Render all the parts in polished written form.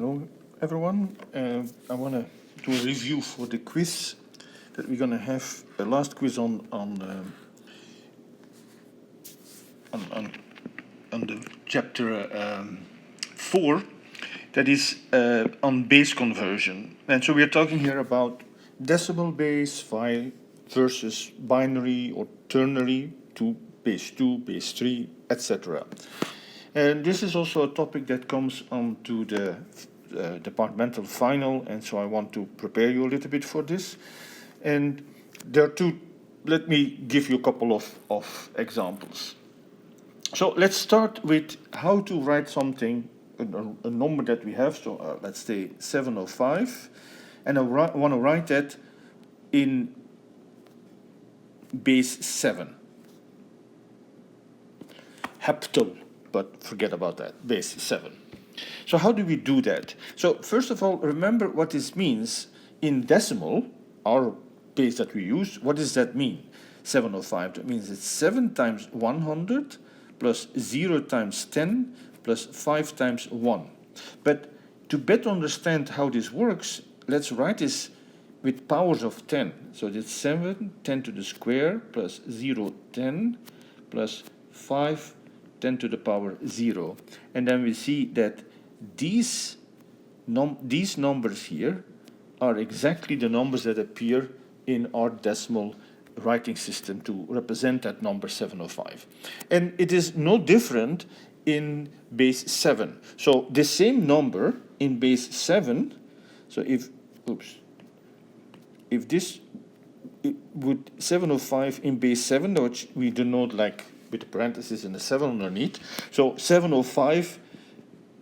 Hello, everyone. I want to do a review for the quiz that we're going to have. The last quiz on the chapter 4, that is on base conversion. And so we are talking here about decimal base versus binary or ternary to base 2, base 3, etc. And this is also a topic that comes onto the departmental final, and so I want to prepare you a little bit for this. And there are two, let me give you a couple of examples. So let's start with how to write something, a number that we have, so let's say 705, and I want to write that in base 7. Heptal. But forget about that, base 7. So how do we do that? So first of all, remember what this means in decimal, our base that we use. What does that mean? 705, that means it's 7 times 100 plus 0 times 10 plus 5 times 1. But to better understand how this works, let's write this with powers of 10. So that's 7, 10 to the square, plus 0, 10, plus 5, 10 to the power 0. And then we see that these numbers here are exactly the numbers that appear in our decimal writing system to represent that number 705. And it is no different in base 7. So the same number in base 7, so if this would 705 in base 7, which we denote like with the parentheses and the 7 underneath. So 705,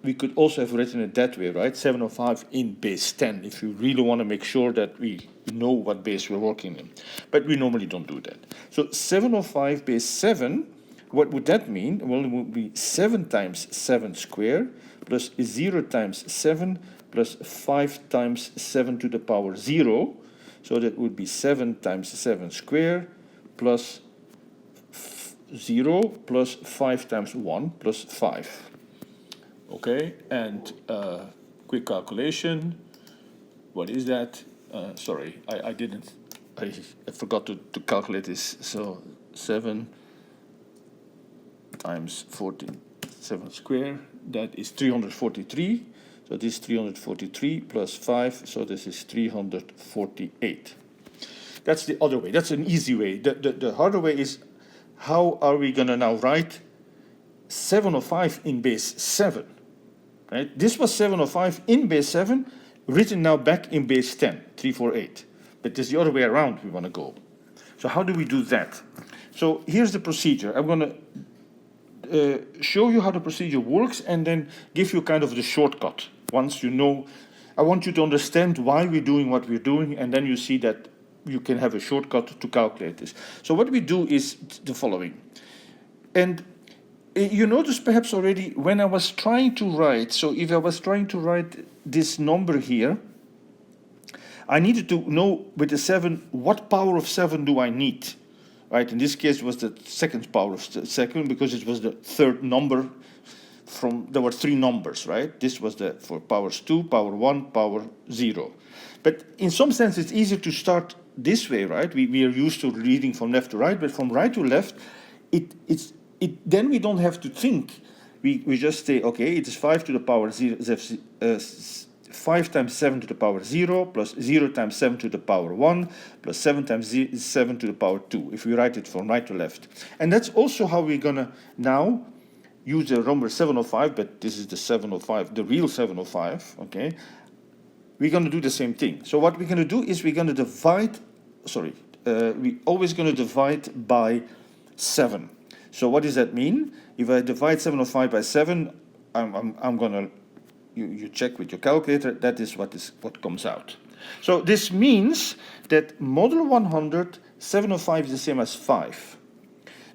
we could also have written it that way, right? 705 in base 10, if you really want to make sure that we know what base we're working in. But we normally don't do that. So 705 base 7, what would that mean? Well, it would be 7 times 7 squared plus 0 times 7 plus 5 times 7 to the power 0. So that would be 7 times 7 squared plus 0 plus 5 times 1 plus 5. Okay, and quick calculation. What is that? Sorry, I forgot to calculate this. So 7 times 7 squared, that is 343. So this is 343 plus 5, so this is 348. That's the other way. That's an easy way. The harder way is, how are we going to now write 705 in base 7? Right? This was 705 in base 7, written now back in base 10, 348. But it's the other way around we want to go. So how do we do that? So here's the procedure. I'm going to show you how the procedure works and then give you kind of the shortcut. Once you know, I want you to understand why we're doing what we're doing, and then you see that you can have a shortcut to calculate this. So what we do is the following. And you notice perhaps already when I was trying to write, so if I was trying to write this number here, I needed to know with the 7, what power of 7 do I need? Right, in this case it was the second power of 7 because it was the third number there were 3 numbers, right? This was for powers 2, power 1, power 0. But in some sense it's easier to start this way, right? We are used to reading from left to right, but from right to left, then we don't have to think. We just say, okay, it is 5 to the power 0, 5 times 7 to the power 0, plus 0 times 7 to the power 1, plus 7 times 7 to the power 2, if we write it from right to left. And that's also how we're going to now use the number 705, but this is the 705, the real 705, okay? We're going to do the same thing. So what we're going to do is we're going to divide, we're always going to divide by 7. So what does that mean? If I divide 705 by 7, I'm going to, you check with your calculator, that is what comes out. So this means that modulo 100, 705 is the same as 5.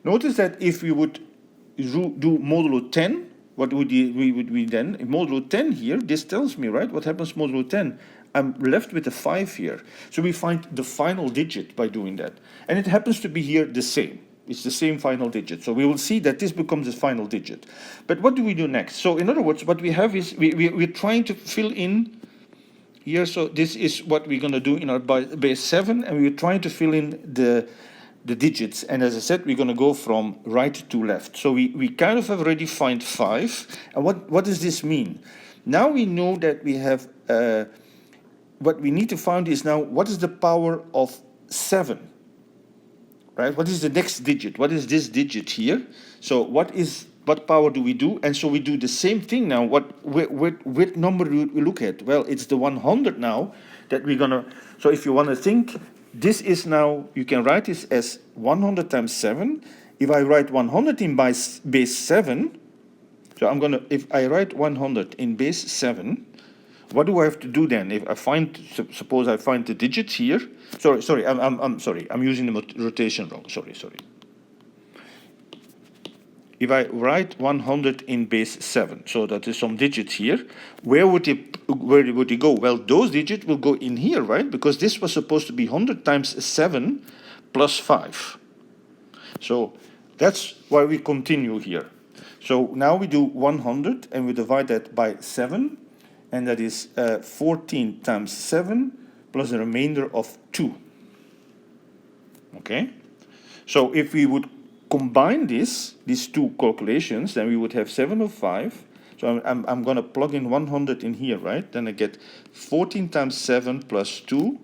Notice that if we would do modulo 10, what would we then? In modulo 10 here, this tells me, right, what happens modulo 10? I'm left with a 5 here. So we find the final digit by doing that. And it happens to be here the same. It's the same final digit. So we will see that this becomes the final digit. But what do we do next? So in other words, what we have is we're trying to fill in here. So this is what we're going to do in our base 7, and we're trying to fill in the digits. And as I said, we're going to go from right to left. So we kind of have already find 5. And what does this mean? Now we know that we have, what we need to find is now, what is the power of 7? Right? What is the next digit? What is this digit here? So what power do we do? And so we do the same thing now. What number do we look at? Well, it's the 100 now that we're gonna. So if you want to think, this is now, you can write this as 100 times 7. If I write 100 in base 7, so if I write 100 in base 7, what do I have to do then? If I suppose I find the digits here. Sorry, I'm sorry. I'm using the rotation wrong. Sorry. If I write 100 in base 7, so that is some digits here, where would it go? Well, those digits will go in here, right? Because this was supposed to be 100 times 7 plus 5. So that's why we continue here. So now we do 100 and we divide that by 7. And that is 14 times 7 plus a remainder of 2. Okay? So if we would combine these two calculations, then we would have 705. So I'm going to plug in 100 in here, right? Then I get 14 times 7 plus 2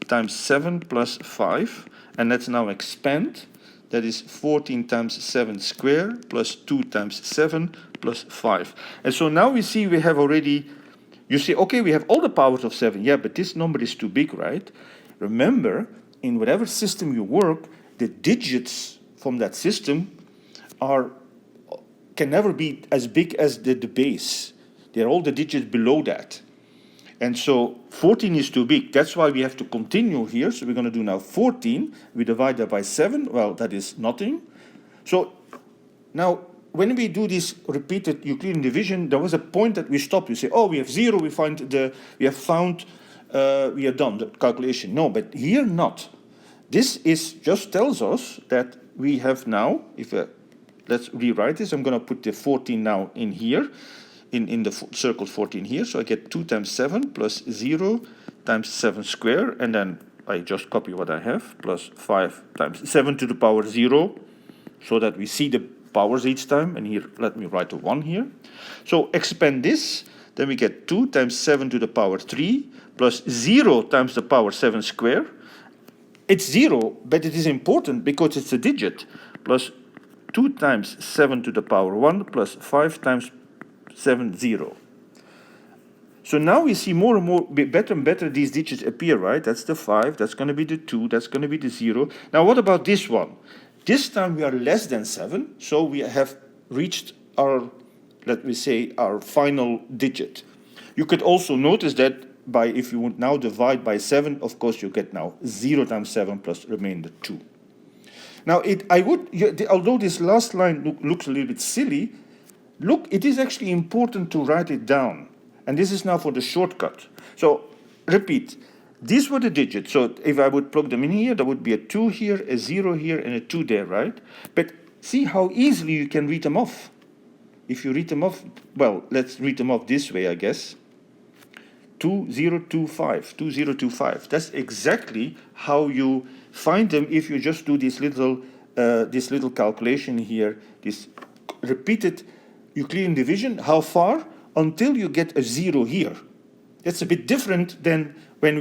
times 7 plus 5. And let's now expand. That is 14 times 7 squared plus 2 times 7 plus 5. And so now we see we have already... You say, okay, we have all the powers of 7. Yeah, but this number is too big, right? Remember, in whatever system you work, the digits from that system can never be as big as the base. They're all the digits below that. And so 14 is too big. That's why we have to continue here. So we're going to do now 14. We divide that by 7. Well, that is nothing. So now, when we do this repeated Euclidean division, there was a point that we stopped. We say, oh, we have 0, we have done the calculation. No, but here not. This just tells us that we have now, let's rewrite this. I'm going to put the 14 now in here, in the circle 14 here. So I get 2 times 7 plus 0 times 7 squared, and then I just copy what I have, plus 5 times 7 to the power 0, so that we see the powers each time, and here let me write a 1 here. So expand this, then we get 2 times 7 to the power 3 plus 0 times the power 7 squared. It's 0, but it is important because it's a digit, plus 2 times 7 to the power 1 plus 5 times 7, 0. So now we see more and more, better and better these digits appear, right? That's the 5, that's going to be the 2, that's going to be the 0. Now what about this one? This time we are less than 7, so we have reached our, let me say, our final digit. You could also notice that if you would now divide by 7, of course you get now 0 times 7 plus remainder 2. Now, although this last line looks a little bit silly, look, it is actually important to write it down. And this is now for the shortcut. So, repeat. These were the digits, so if I would plug them in here, there would be a 2 here, a 0 here, and a 2 there, right? But see how easily you can read them off. If you read them off, well, let's read them off this way, I guess. 2025, 2025. That's exactly how you find them if you just do this little calculation here, this repeated Euclidean division. How far? Until you get a 0 here. That's a bit different than when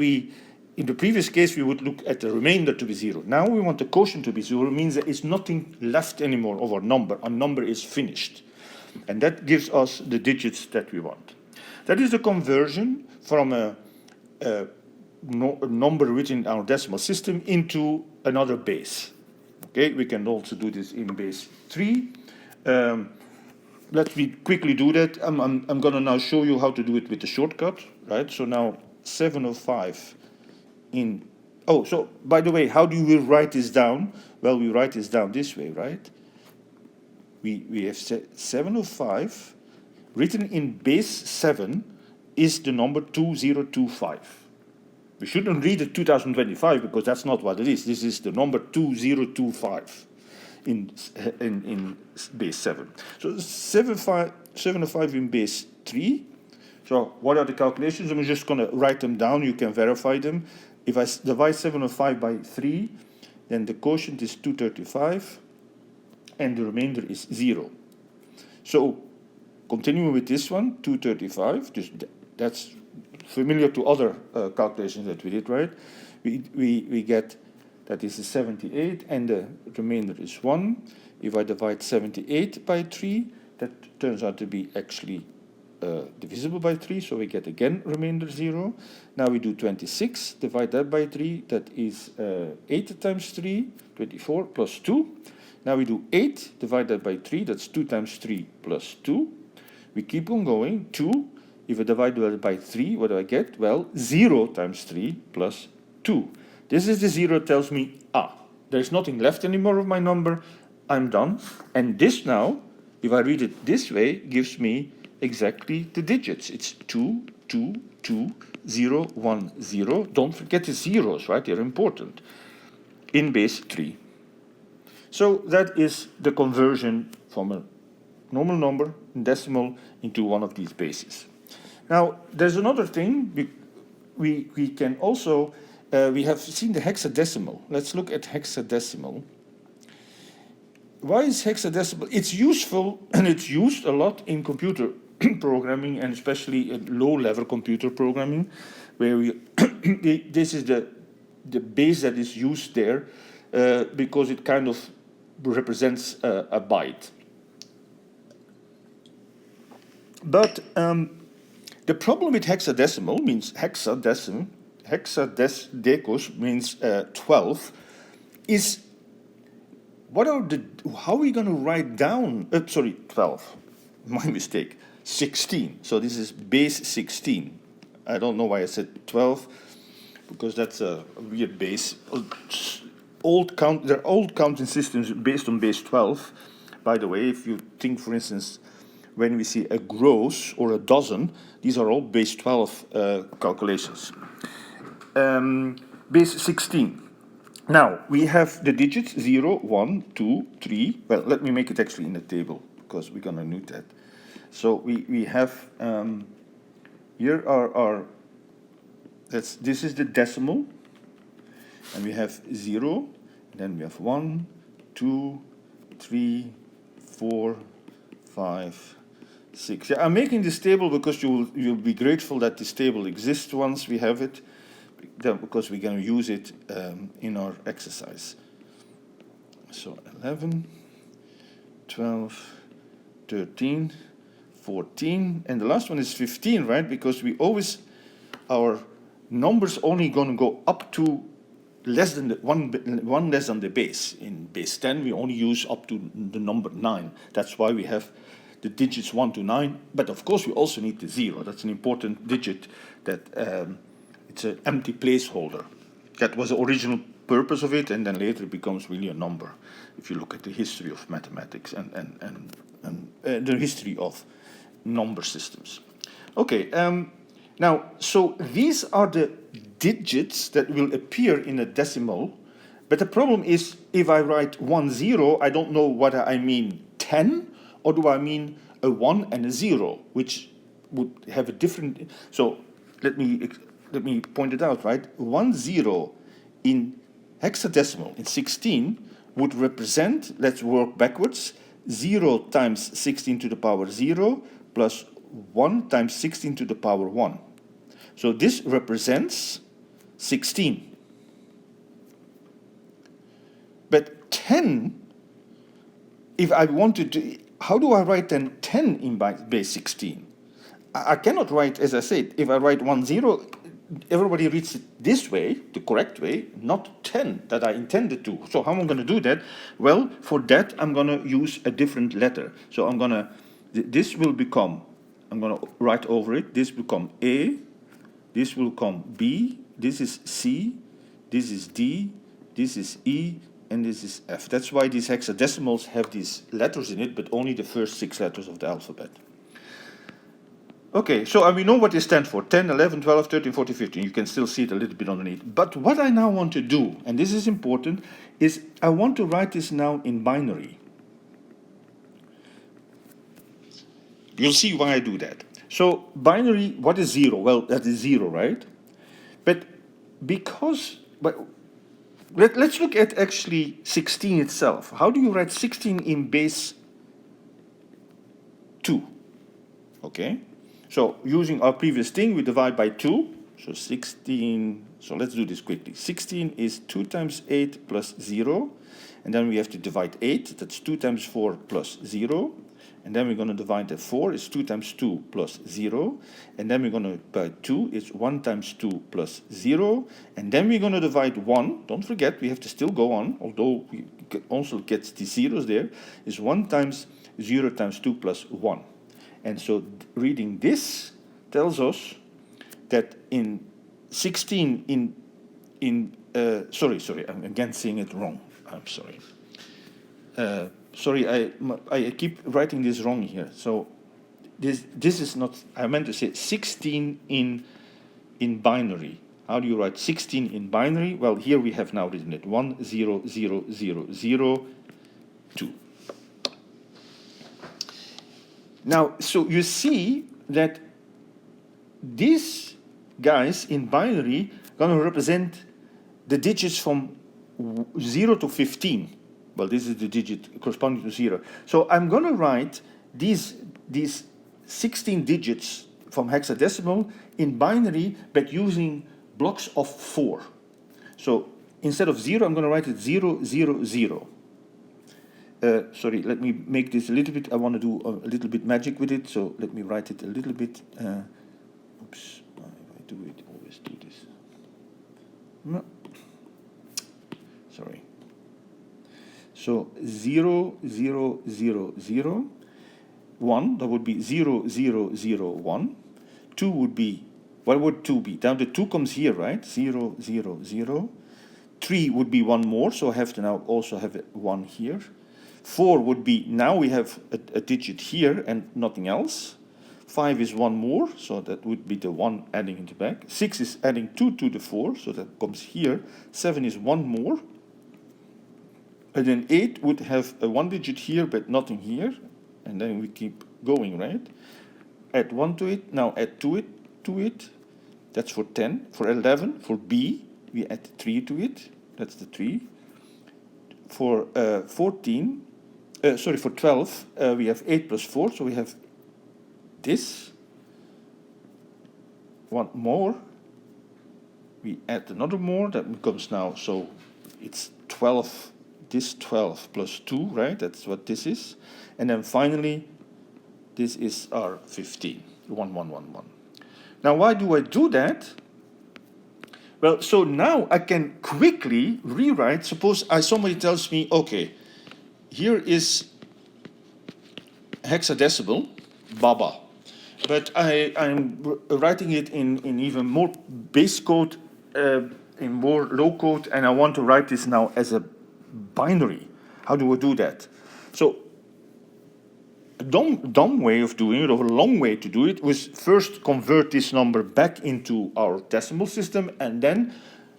in the previous case, we would look at the remainder to be 0. Now we want the quotient to be 0. It means there is nothing left anymore of our number. Our number is finished. And that gives us the digits that we want. That is the conversion from a number written in our decimal system into another base. Okay, we can also do this in base 3. Let me quickly do that. I'm going to now show you how to do it with the shortcut, right? So now 705 in... Oh, so by the way, how do we write this down? Well, we write this down this way, right? We have 705 written in base 7 is the number 2025. We shouldn't read it 2025 because that's not what it is. This is the number 2025. in base 7. So 705 in base 3. So what are the calculations? I'm just going to write them down. You can verify them. If I divide 705 by 3, then the quotient is 235, and the remainder is 0. So continuing with this one, 235, that's familiar to other calculations that we did, right? We get that this is 78, and the remainder is 1. If I divide 78 by 3, that turns out to be actually divisible by 3, so we get again remainder 0. Now we do 26, divide that by 3, that is 8 times 3, 24 plus 2. Now we do 8, divide that by 3, that's 2 times 3 plus 2. We keep on going, 2. If I divide that by 3, what do I get? Well, 0 times 3 plus 2. This is the 0 tells me, there's nothing left anymore of my number, I'm done. And this now, if I read it this way, gives me exactly the digits. It's 2, 2, 2, 0, 1, 0. Don't forget the zeros, right? They're important. In base 3. So that is the conversion from a normal number, decimal, into one of these bases. Now, there's another thing. We can also, we have seen the hexadecimal. Let's look at hexadecimal. Why is hexadecimal? It's useful, and it's used a lot in computer programming, and especially in low-level computer programming, where we this is the base that is used there because it kind of represents a byte. But the problem with hexadecimal means hexadecos means 12 is how are we going to write down 12, my mistake, 16. So this is base 16. I don't know why I said 12, because that's a weird base. There are old counting systems based on base 12. By the way, if you think, for instance, when we see a gross or a dozen, these are all base 12 calculations. Base 16. Now, we have the digits 0, 1, 2, 3. Well, let me make it actually in the table, because we're going to need that. So we have, here are our, this is the decimal, and we have 0, then we have 1, 2, 3, 4, 5, 6. Yeah, I'm making this table because you'll be grateful that this table exists once we have it, because we're going to use it in our exercise. So 11, 12, 13, 14, and the last one is 15, right? Because we always, our numbers only going to go up to less than one less than the base. In base 10, we only use up to the number 9. That's why we have the digits 1 to 9. But of course, we also need the 0. That's an important digit that it's an empty placeholder. That was the original purpose of it, and then later it becomes really a number. If you look at the history of mathematics and the history of number systems. Okay, now, so these are the digits that will appear in a decimal, but the problem is if I write 1, 0, I don't know whether I mean 10 or do I mean a 1 and a 0, which would have a different, so let me point it out, right? 1, 0 in hexadecimal, in 16, would represent, let's work backwards, 0 times 16 to the power 0 plus 1 times 16 to the power 1. So this represents 16. But 10, if I wanted to, how do I write then 10 in base 16? I cannot write, as I said, if I write 1, 0, everybody reads it this way, the correct way, not 10 that I intended to. So how am I going to do that? Well, for that, I'm going to use a different letter. So I'm going to, this will become, I'm going to write over it, this will become A, this will become B, this is C, this is D, this is E, and this is F. That's why these hexadecimals have these letters in it, but only the first 6 letters of the alphabet. Okay, so we know what they stand for, 10, 11, 12, 13, 14, 15. You can still see it a little bit underneath. But what I now want to do, and this is important, is I want to write this now in binary. You'll see why I do that. So binary, what is 0? Well, that is 0, right? But let's look at actually 16 itself. How do you write 16 in base 2? Okay, so using our previous thing, we divide by 2. So 16, so let's do this quickly. 16 is 2 times 8 plus 0. And then we have to divide 8. That's 2 times 4 plus 0. And then we're going to divide the 4. It's 2 times 2 plus 0. And then we're going to divide 2. It's 1 times 2 plus 0. And then we're going to divide 1. Don't forget, we have to still go on, although we also get the zeros there. Is 1 times 0 times 2 plus 1. And so reading this tells us that in 16 sorry, I'm again saying it wrong. I'm sorry. Sorry, I keep writing this wrong here. So this is not, I meant to say 16 in binary. How do you write 16 in binary? Well, here we have now written it 1 0 0 0 0 2. Now, so you see that these guys in binary are going to represent the digits from 0 to 15. Well, this is the digit corresponding to 0. So I'm going to write these 16 digits from hexadecimal in binary, but using blocks of 4. So instead of 0, I'm going to write it 0 0 0. Sorry, let me make this a little bit, I want to do a little bit magic with it, so let me write it a little bit. Oops, if I do it, always do this. No. Sorry. So 0 0 0 0, 1, that would be 0 0 0 1. 2 would be, what would 2 be? Now the 2 comes here, right? 0 0 0. 3 would be one more, so I have to now also have 1 here. 4 would be, now we have a digit here and nothing else. 5 is one more, so that would be the 1 adding in the back. 6 is adding 2 to the 4, so that comes here. 7 is one more. And then 8 would have a 1 digit here, but nothing here. And then we keep going, right? Add 1 to it, now add 2 to it. That's for 10. For 11, for B, we add 3 to it. That's the 3. For 14, sorry, for 12, we have 8 plus 4, so we have this. One more. We add another more, that becomes now, so it's 12, this 12 plus 2, right? That's what this is. And then finally, this is our 15, 1 1 1 1. Now, why do I do that? Well, so now I can quickly rewrite. Suppose somebody tells me, okay, here is hexadecimal, Baba, but I'm writing it in even more base code, in more low code, and I want to write this now as a binary. How do I do that? So a dumb way of doing it, or a long way to do it, was first convert this number back into our decimal system, and then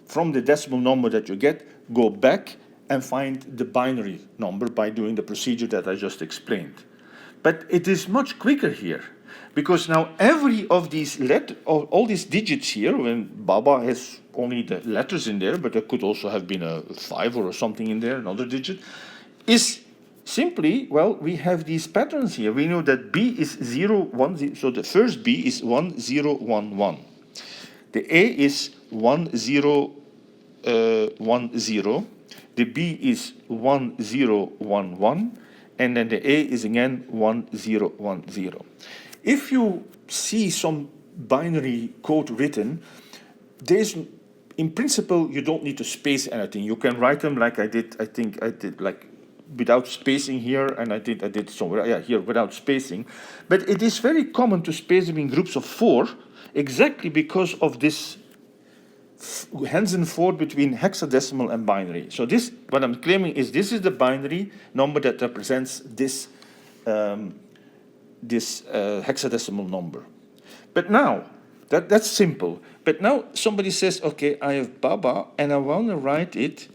from the decimal number that you get, go back and find the binary number by doing the procedure that I just explained. But it is much quicker here, because now every of these all these digits here, when Baba has only the letters in there, but there could also have been a 5 or something in there, another digit, is simply, well, we have these patterns here. We know that B is 0, 1, 0. So the first B is 1, 0, 1, 1. The A is 1, 0, 1, 0. The B is 1, 0, 1, 1. And then the A is again 1, 0, 1, 0. If you see some binary code written, there's, in principle, you don't need to space anything. You can write them like I did, I think I did like without spacing here, and I did somewhere, yeah, here without spacing. But it is very common to space them in groups of 4, exactly because of this Hansen forth between hexadecimal and binary. So this, what I'm claiming is this is the binary number that represents this hexadecimal number. But now, that's simple. But now somebody says, okay, I have Baba and I want to write it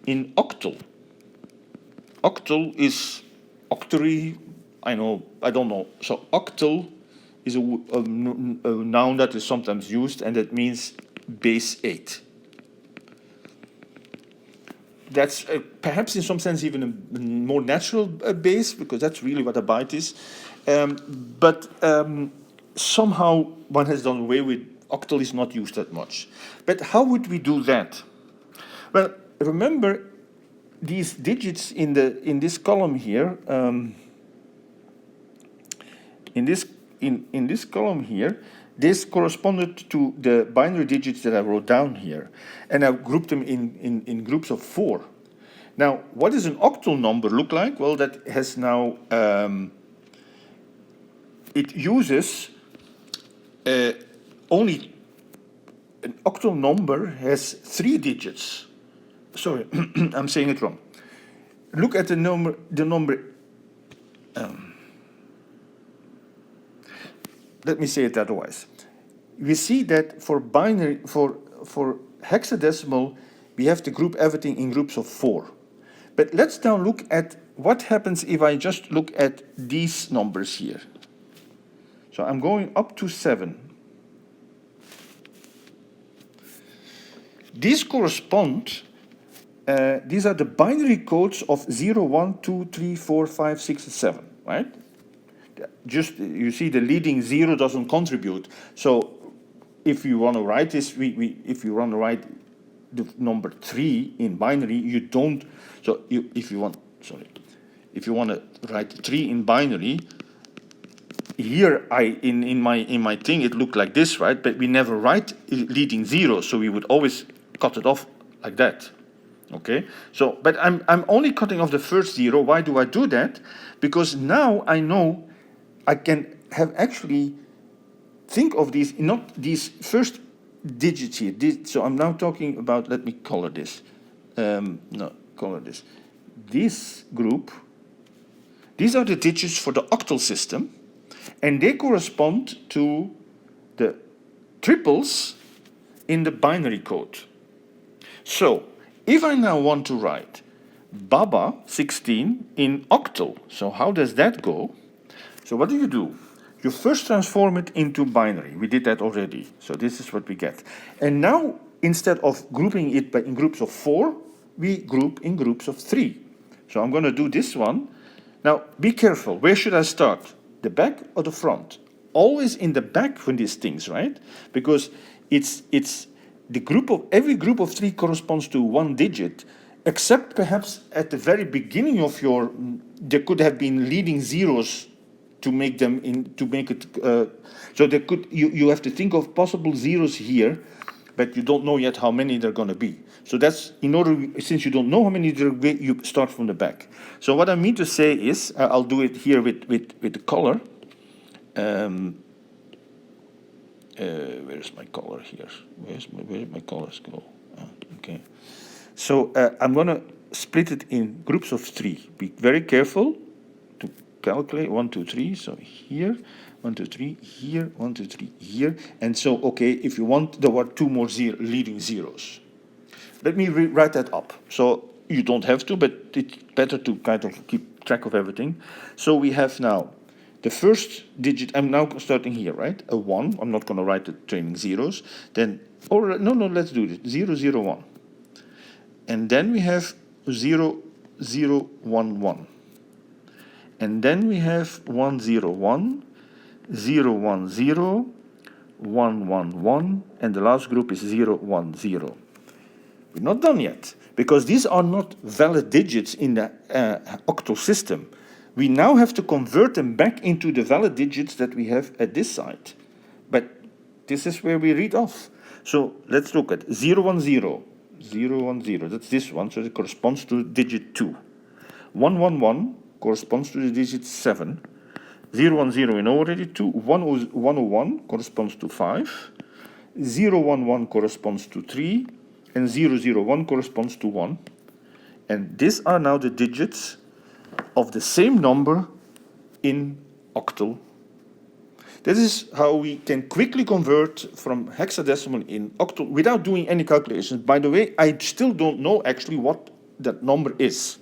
in octal. Octal is octary, I don't know. So octal is a noun that is sometimes used, and that means base 8. That's perhaps in some sense even a more natural base, because that's really what a byte is. But somehow one has done away with octal is not used that much. But how would we do that? Well, remember these digits in this column here. In this column here, this corresponded to the binary digits that I wrote down here, and I grouped them in groups of 4. Now, what does an octal number look like? Well, that has now it uses only an octal number has 3 digits. Sorry, I'm saying it wrong. Look at the number. Let me say it otherwise. We see that for binary, for hexadecimal, we have to group everything in groups of 4. But let's now look at what happens if I just look at these numbers here. So I'm going up to 7. These correspond, these are the binary codes of 0, 1, 2, 3, 4, 5, 6, and 7, right? Just, you see the leading 0 doesn't contribute. So if you want to write this, if you want to write the number 3 in binary, you don't, so if you want to write 3 in binary, here in my thing it looked like this, right? But we never write leading 0, so we would always cut it off like that. Okay, so but I'm only cutting off the first 0. Why do I do that? Because now I know I can have actually think of these, not these first digits here. So I'm now talking about, let me color this. Color this. This group, these are the digits for the octal system, and they correspond to the triples in the binary code. So if I now want to write Baba 16 in octal, so how does that go? So what do? You first transform it into binary. We did that already. So this is what we get. And now, instead of grouping it in groups of 4, we group in groups of 3. So I'm going to do this one. Now, be careful. Where should I start? The back or the front? Always in the back for these things, right? Because it's the group of, every group of 3 corresponds to 1 digit, except perhaps at the very beginning of your, there could have been leading zeros to make them it so there could you have to think of possible zeros here, but you don't know yet how many they're going to be. So that's in order, since you don't know how many there will be, you start from the back. So what I mean to say is, I'll do it here with the color. Where's my color here? Where did my colors go? Okay. So I'm going to split it in groups of 3. Be very careful to calculate 1, 2, 3. So here, 1, 2, 3, here, 1, 2, 3, here. And so, okay, if you want, there were 2 more leading zeros. Let me write that up. So you don't have to, but it's better to kind of keep track of everything. So we have now the first digit. I'm now starting here, right? A 1. I'm not going to write the trailing zeros. Then, or no, let's do this. 0, 0, 1. And then we have 0, 0, 1, 1. And then we have 1, 0, 1, 0, 1, 0, 1, 1, 1, and the last group is 0, 1, 0. We're not done yet, because these are not valid digits in the octal system. We now have to convert them back into the valid digits that we have at this side. But this is where we read off. So let's look at 0, 1, 0, 0, 1, 0. That's this one, so it corresponds to digit 2. 1, 1, 1 corresponds to the digit 7. 0, 1, 0 we know already. 2, 1, 1, corresponds to 5. 0, 1, 1 corresponds to 3. And 0, 0, 1 corresponds to 1. And these are now the digits of the same number in octal. This is how we can quickly convert from hexadecimal in octal without doing any calculations. By the way, I still don't know actually what that number is.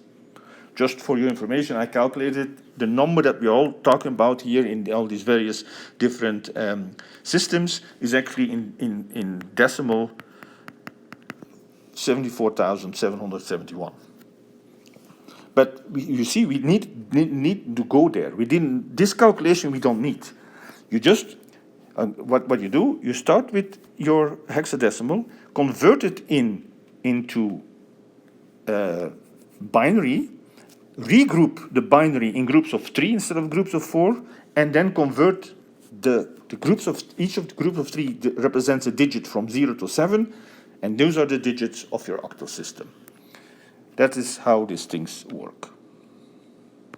Just for your information, I calculated the number that we're all talking about here in all these various different systems is actually in decimal 74,771. But you see, we need to go there. This calculation we don't need. You just, what you do, you start with your hexadecimal, convert it into binary, regroup the binary in groups of 3 instead of groups of 4, and then convert the groups of, each of the groups of 3 represents a digit from 0 to 7, and those are the digits of your octal system. That is how these things work.